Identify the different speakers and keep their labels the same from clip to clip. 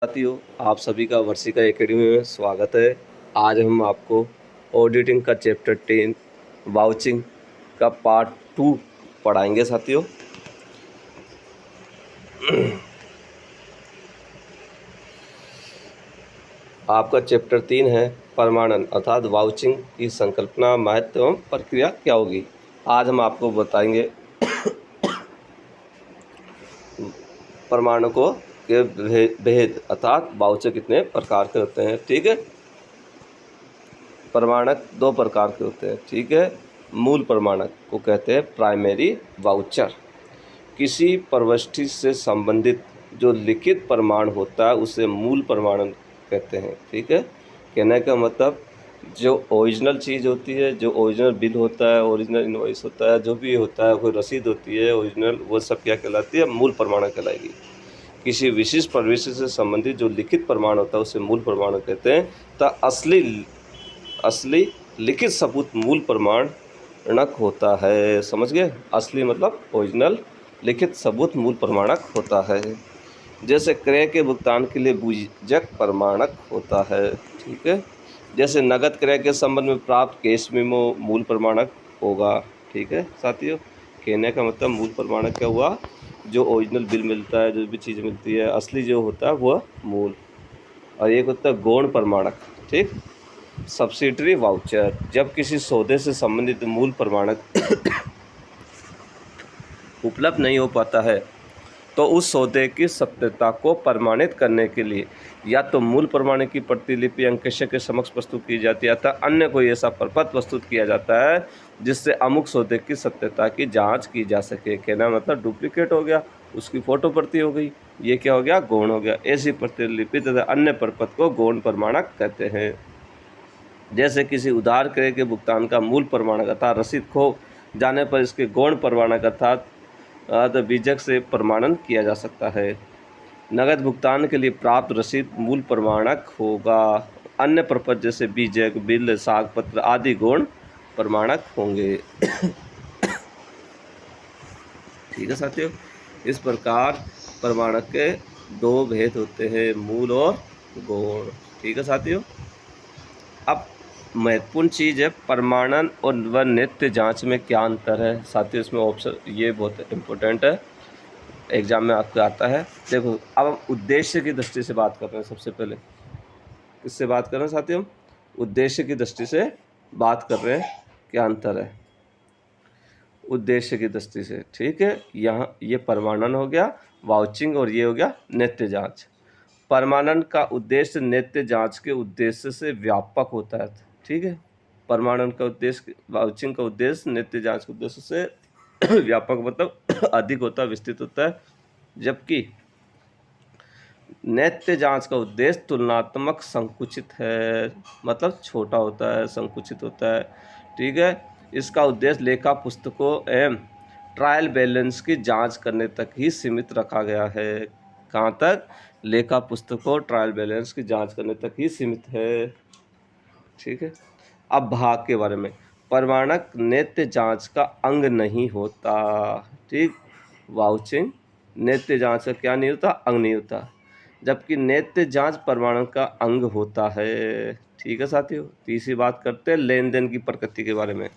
Speaker 1: साथियों, आप सभी का वर्षिका एकेडमी में स्वागत है। आज हम आपको ऑडिटिंग का चैप्टर 10 वाउचिंग का पार्ट 2 पढ़ाएंगे। साथियों, आपका चैप्टर 3 है प्रमाणन अर्थात वाउचिंग की संकल्पना, महत्व एवं प्रक्रिया क्या होगी। आज हम आपको बताएंगे प्रमाणकों के भेद अर्थात वाउचर कितने प्रकार के होते हैं। ठीक है, प्रमाणक दो प्रकार के होते हैं। ठीक है, मूल प्रमाणक को कहते हैं प्राइमरी वाउचर। किसी प्रविष्टि से संबंधित जो लिखित प्रमाण होता है उसे मूल प्रमाणन कहते हैं। ठीक है, कहने का मतलब जो ओरिजिनल चीज़ होती है, जो ओरिजिनल बिल होता है, ओरिजिनल इनवॉइस होता है, जो भी होता है, कोई रसीद होती है ओरिजिनल, वो सब क्या कहलाती है? मूल प्रमाणक कहलाएगी। किसी विशिष्ट प्रविष्टि से संबंधित जो लिखित प्रमाण होता है उसे मूल प्रमाणक कहते हैं। तो असली लिखित सबूत मूल प्रमाणक होता है। समझ गए? असली मतलब ओरिजिनल, लिखित सबूत मूल प्रमाणक होता है। जैसे क्रय के भुगतान के लिए बूजक प्रमाणक होता है। ठीक है, जैसे नगद क्रय के संबंध में प्राप्त केस मेमो मूल प्रमाणक होगा। ठीक है साथियों, कहने का मतलब मूल प्रमाणक क्या हुआ? जो ओरिजिनल बिल मिलता है, जो भी चीज़ मिलती है, असली जो होता है वह मूल। और एक होता है गौण प्रमाणक। ठीक, सब्सिडरी वाउचर, जब किसी सौदे से संबंधित मूल प्रमाणक उपलब्ध नहीं हो पाता है तो उस सौदे की सत्यता को प्रमाणित करने के लिए या तो मूल प्रमाणिक की प्रतिलिपि अंकेशक के समक्ष प्रस्तुत की जाती है अथवा अन्य कोई ऐसा प्रपत्र प्रस्तुत किया जाता है जिससे अमुक सौदे की सत्यता की जांच की जा सके। कहना मतलब डुप्लीकेट हो गया, उसकी फोटो प्रति हो गई, ये क्या हो गया? गौण हो गया। ऐसी प्रतिलिपि तथा अन्य प्रपत्र को गौण प्रमाणक कहते हैं। जैसे किसी उधार क्रय के भुगतान का मूल प्रमाणक अर्थात रसीद खो जाने पर इसके गौण प्रमाणक अर्थात बीजक से प्रमाणन किया जा सकता है। नगद भुगतान के लिए प्राप्त रसीद मूल प्रमाणक होगा। अन्य प्रपत्र जैसे बीजक, बिल, साख पत्र आदि गौण प्रमाणक होंगे। ठीक है साथियों, इस प्रकार प्रमाणक के दो भेद होते हैं, मूल और गौण। ठीक है साथियों, अब महत्वपूर्ण चीज़ है प्रमाणन और व नित्य जांच में क्या अंतर है। साथियों, इसमें ऑप्शन ये बहुत इम्पोर्टेंट है, एग्जाम में आपको आता है। देखो, अब हम उद्देश्य की दृष्टि से बात कर रहे हैं। सबसे पहले किससे बात कर रहे हैं साथियों? उद्देश्य की दृष्टि से बात कर रहे हैं, क्या अंतर है उद्देश्य की दृष्टि से। ठीक है, यहाँ ये प्रमाणन हो गया वाउचिंग और ये हो गया नित्य जांच। प्रमाणन का उद्देश्य नित्य जांच के उद्देश्य से व्यापक होता है। ठीक है, प्रमाणन का उद्देश्य, वाउचिंग का उद्देश्य नित्य जांच के उद्देश्य से व्यापक मतलब अधिक होता है, विस्तृत होता है। जबकि नित्य जांच का उद्देश्य तुलनात्मक संकुचित है, मतलब छोटा होता है, संकुचित होता है। ठीक है, इसका उद्देश्य लेखा पुस्तकों एवं ट्रायल बैलेंस की जांच करने तक ही सीमित रखा गया है। कहाँ तक? लेखा पुस्तकों ट्रायल बैलेंस की जांच करने तक ही सीमित है। ठीक है, अब भाग के बारे में, प्रमाणक नित्य जांच का अंग नहीं होता। ठीक, वाउचिंग नित्य जांच का क्या नहीं होता? अंग नहीं होता, जबकि नित्य जांच प्रमाणन का अंग होता है। ठीक है साथियों, तीसरी बात करते हैं लेन देन की प्रकृति के बारे में।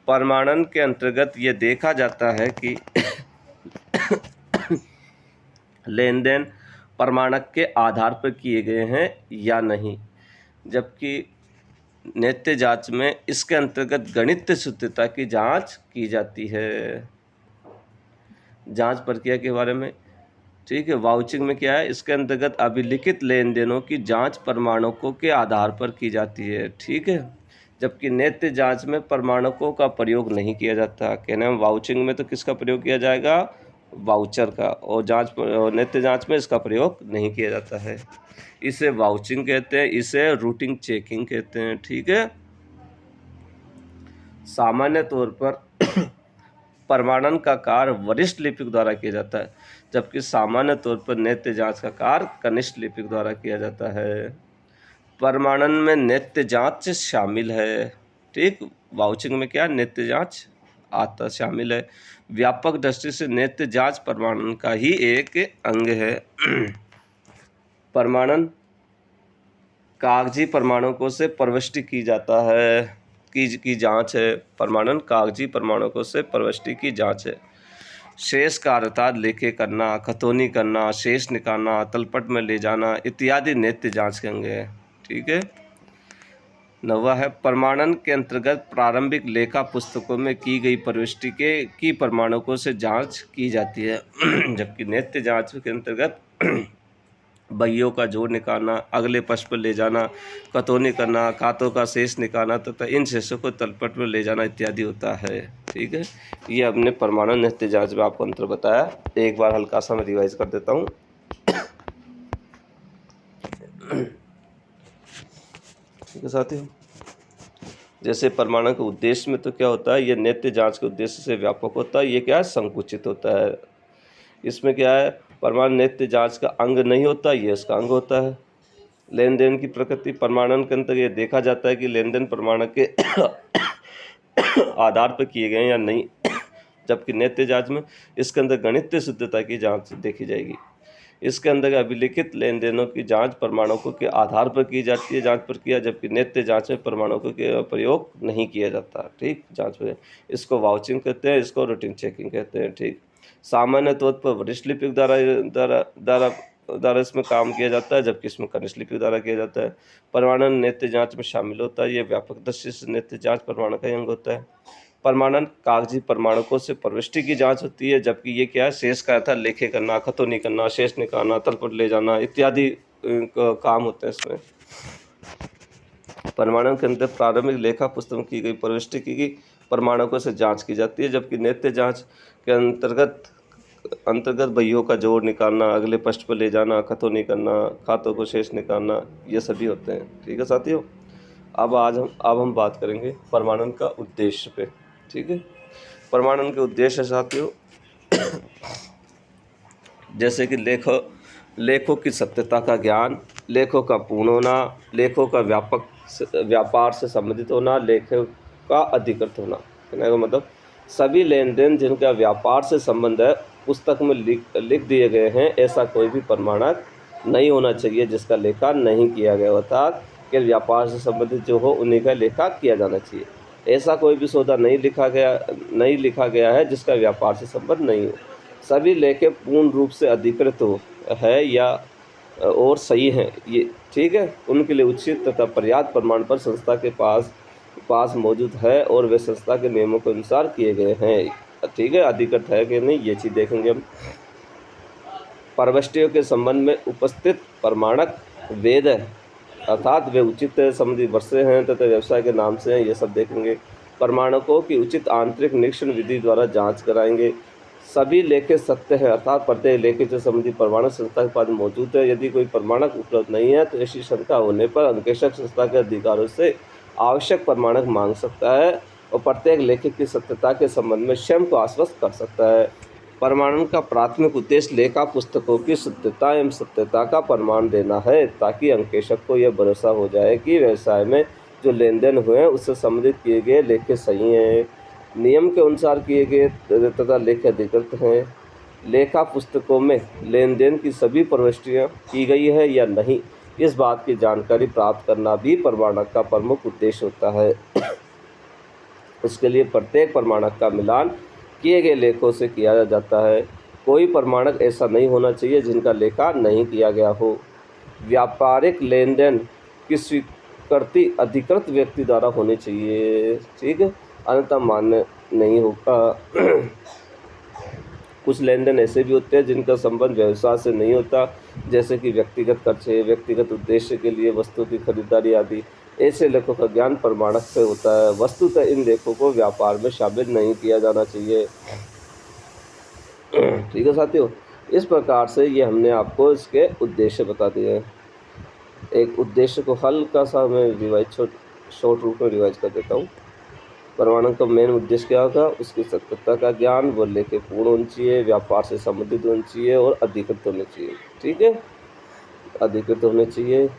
Speaker 1: प्रमाणन के अंतर्गत ये देखा जाता है कि लेन देन प्रमाणक के आधार पर किए गए हैं या नहीं, जबकि नित्य जांच में इसके अंतर्गत गणितीय शुद्धता की जांच की जाती है। जांच प्रक्रिया के बारे में, ठीक है, वाउचिंग में क्या है? इसके अंतर्गत अभिलिखित लेन देनों की जांच प्रमाणकों के आधार पर की जाती है। ठीक है, जबकि नित्य जांच में प्रमाणकों का प्रयोग नहीं किया जाता। कहना वाउचिंग में तो किसका प्रयोग किया जाएगा? वाउचर का, और नित्य जांच में इसका प्रयोग नहीं किया जाता है। इसे वाउचिंग कहते हैं, इसे रूटिंग चेकिंग कहते हैं। ठीक है, सामान्य तौर पर प्रमाणन का कार्य वरिष्ठ लिपिक द्वारा किया जाता है, जबकि सामान्य तौर पर नित्य जांच का कार्य कनिष्ठ लिपिक द्वारा किया जाता है। प्रमाणन में नित्य जांच शामिल है। ठीक, वाउचिंग में क्या? नित्य जांच आता शामिल है। व्यापक दृष्टि से नित्य जांच प्रमाणन का ही एक अंग है। परमाणन कागजी परमाणुकों से प्रविष्टि की जाता है की जांच है। परमाणन कागजी परमाणुकों से प्रविष्टि की जांच है। शेष कार्य अर्थात लेखे करना, खतौनी करना, शेष निकालना, तलपट में ले जाना इत्यादि नित्य जांच के अंग है। ठीक है। 9वां है परमाणन के अंतर्गत प्रारंभिक लेखा पुस्तकों में की गई प्रविष्टि की परमाणुकों से जांच की जाती है। जबकि नित्य जांच के अंतर्गत बहियों का जोड़ निकालना, अगले पृष्ठ पर ले जाना, खतौनी करना, खातों का शेष निकालना तथा इन शेषों को तलपट में ले जाना इत्यादि होता है। ठीक है। ये हमने परमाणु नित्य जांच में आपको अंतर बताया। एक बार हल्का सा मैं रिवाइज कर देता हूँ। ठीक है साथियों, जैसे परमाणु के उद्देश्य में तो क्या होता है, ये नित्य जांच के उद्देश्य से व्यापक होता है। ये क्या है, संकुचित होता है। इसमें क्या है, परमाणु नित्य जांच का अंग नहीं होता, ये इसका अंग होता है। लेन देन की प्रकृति परमाणु के अंतर ये देखा जाता है कि लेन देन परमाणु के आधार पर किए गए या नहीं। जबकि नित्य जांच में इसके अंदर गणितीय शुद्धता की जांच देखी जाएगी। इसके अंदर अभिलिखित लेन देनों की जांच परमाणुकों के आधार पर की जाती है जांच प्रक्रिया, जबकि नित्य जांच में परमाणुकों के प्रयोग नहीं किया जाता। ठीक, जांच में इसको वाउचिंग कहते हैं, इसको रूटीन चेकिंग कहते हैं। ठीक, सामान्य तौर पर वरिष्ठ लिपिक द्वारा इसमें काम किया जाता है, जबकि इसमें कनिष्ठ लिपिक द्वारा किया जाता है। परमाणु नित्य जांच में शामिल होता है। ये व्यापक दृष्टि से नित्य जांच परमाणु का अंग होता है। परमाणन कागजी परमाणुकों से प्रविष्टि की जांच होती है, जबकि ये क्या है, शेष का था लेखे करना, खतौनी करना, शेष निकालना, तलपट ले जाना इत्यादि काम होते हैं इसमें। परमाणु के अंदर प्रारंभिक लेखा पुस्तक में की गई प्रविष्टि की परमाणुकों से जांच की जाती है, जबकि नित्य जांच के अंतर्गत बहियों का जोड़ निकालना, अगले पृष्ठ पर ले जाना, खतौनी करना, खातों को शेष निकालना, ये सभी होते हैं। ठीक है साथियों, अब हम बात करेंगे परमाणु का उद्देश्य पे। ठीक है, परमाणु के उद्देश्य साथियों जैसे कि लेखों की सत्यता का ज्ञान, लेखों का पूर्ण होना, लेखों का व्यापार से संबंधित होना, लेखों का अधिकृत होना। कहने का मतलब सभी लेन देन जिनका व्यापार से संबंध है पुस्तक में लिख दिए गए हैं, ऐसा कोई भी प्रमाणक नहीं होना चाहिए जिसका लेखा नहीं किया गया होता। कि व्यापार से संबंधित जो हो उन्हीं का लेखा किया जाना चाहिए। ऐसा कोई भी सौदा नहीं लिखा गया है जिसका व्यापार से संबंध नहीं हो। सभी लेखे पूर्ण रूप से अधिकृत हो है या और सही हैं, ये ठीक है, उनके लिए उचित तथा पर्याप्त प्रमाण पर संस्था के पास मौजूद है और वे संस्था के नियमों के अनुसार किए गए हैं। ठीक है, अधिकृत है कि नहीं, ये चीज़ देखेंगे हम। प्रविष्टियों के संबंध में उपस्थित प्रमाणक वेद है, अर्थात वे उचित संबंधी वर्षे हैं तथा व्यवसाय के नाम से हैं, ये सब देखेंगे। प्रमाणकों की उचित आंतरिक निरीक्षण विधि द्वारा जांच कराएंगे। सभी लेखे सत्य हैं, अर्थात प्रत्येक लेखे से संबंधी प्रमाणक संस्था के पास मौजूद है। यदि कोई प्रमाणक उपलब्ध नहीं है तो ऐसी शंका होने पर अंकेशक संस्था के अधिकारियों से आवश्यक प्रमाणक मांग सकता है और प्रत्येक लेखे की सत्यता के संबंध में स्वयं को आश्वस्त कर सकता है। प्रमाणन का प्राथमिक उद्देश्य लेखा पुस्तकों की शुद्धता एवं सत्यता का प्रमाण देना है, ताकि अंकेशक को यह भरोसा हो जाए कि व्यवसाय में जो लेन देन हुए हैं उससे संबंधित किए गए लेखे सही हैं, नियम के अनुसार किए गए तथा लेखे अधिकृत हैं। लेखा पुस्तकों में लेन देन की सभी प्रविष्टियाँ की गई है या नहीं, इस बात की जानकारी प्राप्त करना भी प्रमाणक का प्रमुख उद्देश्य होता है। इसके लिए प्रत्येक प्रमाणक का मिलान किए गए लेखों से किया जाता है। कोई प्रमाणक ऐसा नहीं होना चाहिए जिनका लेखा नहीं किया गया हो। व्यापारिक लेन देन की स्वीकृति अधिकृत व्यक्ति द्वारा होनी चाहिए। ठीक है, अन्यथा मान्य नहीं होगा। कुछ लेन देन ऐसे भी होते हैं जिनका संबंध व्यवसाय से नहीं होता, जैसे कि व्यक्तिगत खर्चे, व्यक्तिगत उद्देश्य के लिए वस्तु की खरीदारी आदि। ऐसे लेखों का ज्ञान प्रमाणक से होता है। वस्तुतः इन लेखों को व्यापार में शामिल नहीं किया जाना चाहिए। ठीक है साथियों, इस प्रकार से ये हमने आपको इसके उद्देश्य बता दिए हैं। एक उद्देश्य को हल्का सा मैं शॉर्ट रूप में रिवाइज कर देता हूँ। प्रमाणन का मेन उद्देश्य क्या होगा, उसकी सत्यता का ज्ञान, वो लेके पूर्ण होनी चाहिए, व्यापार से संबंधित होनी चाहिए और अधिकृत होने चाहिए। ठीक है, अधिकृत होने चाहिए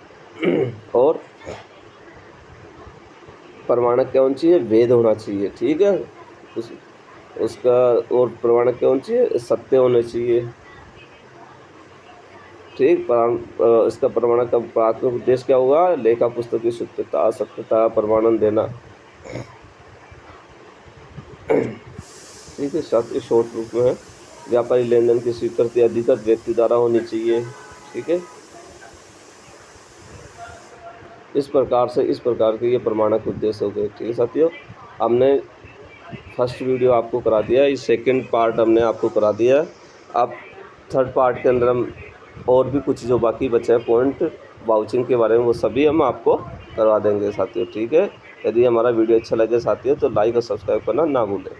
Speaker 1: और प्रमाणक क्या होना चाहिए, वेद होना चाहिए। ठीक है, उसका और प्रमाणक क्या होना चाहिए, सत्य होना चाहिए। ठीक। इसका प्रमाणक का प्राथमिक उद्देश्य क्या होगा? लेखा पुस्तक की शुद्धता, सत्यता, प्रमाणन देना। ठीक है साथ शॉर्ट रूप में है। व्यापारी लेन देन की स्वीकृति अधिकृत व्यक्ति द्वारा होनी चाहिए। ठीक है, इस प्रकार के ये प्रमाणक उद्देश्य हो गए। ठीक है साथियों, हमने फर्स्ट वीडियो आपको करा दिया, इस सेकंड पार्ट हमने आपको करा दिया। अब थर्ड पार्ट के अंदर हम और भी कुछ जो बाकी बचे हैं पॉइंट वाउचिंग के बारे में, वो सभी हम आपको करवा देंगे साथियों। ठीक है, यदि हमारा वीडियो अच्छा लगे साथियों तो लाइक और सब्सक्राइब करना ना भूलें।